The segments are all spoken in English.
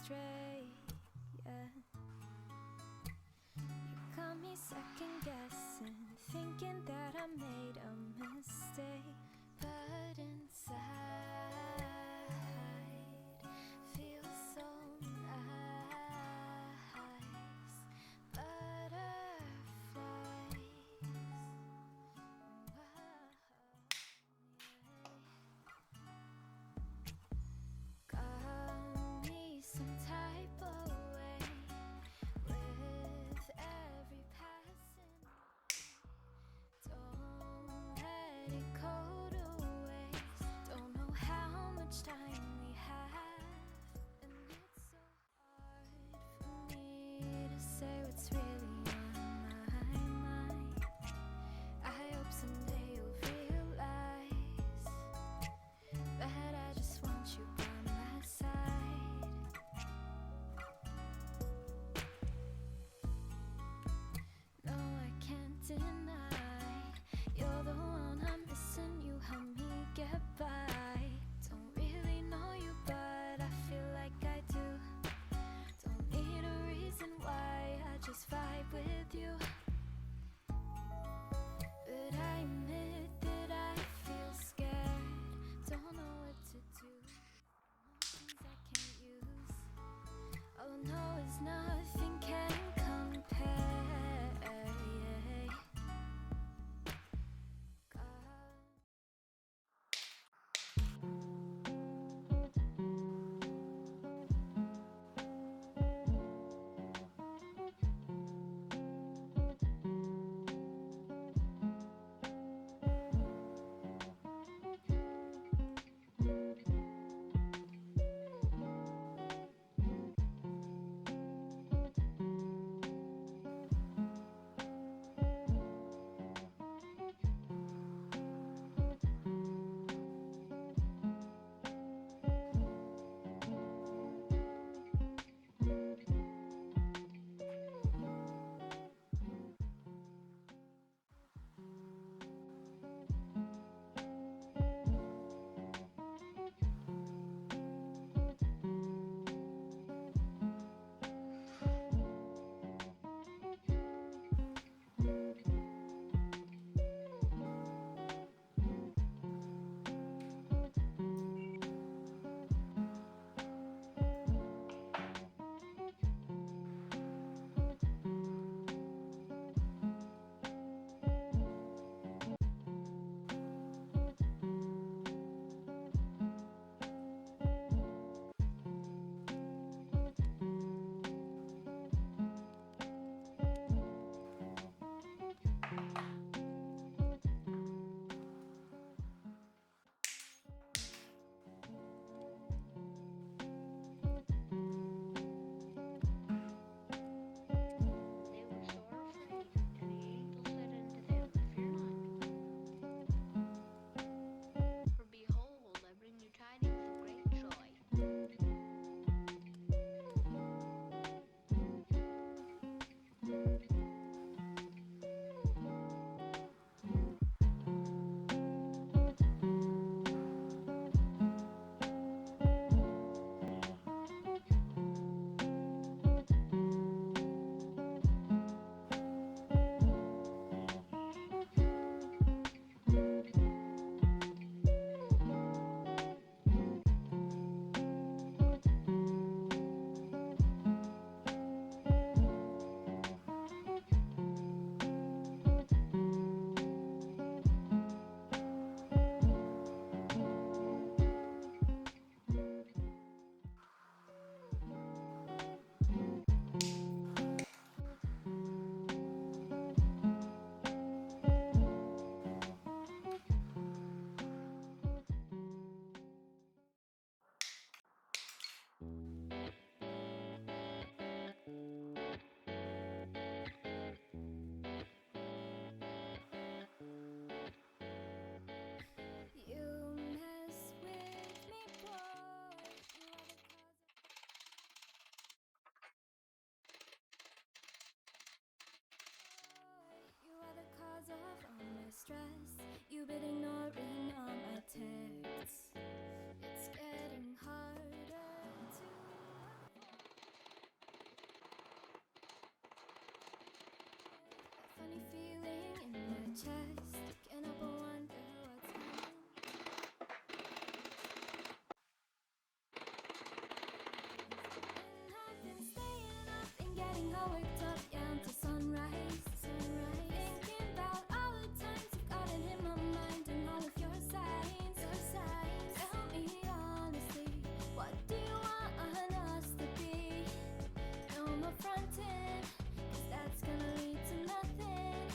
straight, yeah. You got me second guessing, thinking that I made a mistake. But inside, feels so nice. Butterflies. Got me some type of way with every passing. Don't let it go to waste. Don't know how much time we have, and it's so hard for me to say what's really on my mind. I hope someday you'll realize that I just want you by my side. No, I can't deny you're the one I'm missing. You help me get by. Don't really know you, but I feel like I do. Don't need a reason why, I just vibe with you. But I admit that I feel scared. Don't know what to do. Things I can't use. Oh no, it's nothing can compare. Yeah. funny feeling in my chest. Can't help but wonder what's happening. And I've been staying up and getting all worked up, yeah, until sunrise. Thinking about all the times you've gotten in my mind and all of your signs. Tell me honestly, what do you want us to be? No more fronting, 'cause that's gonna lead to nothing.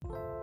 Bye.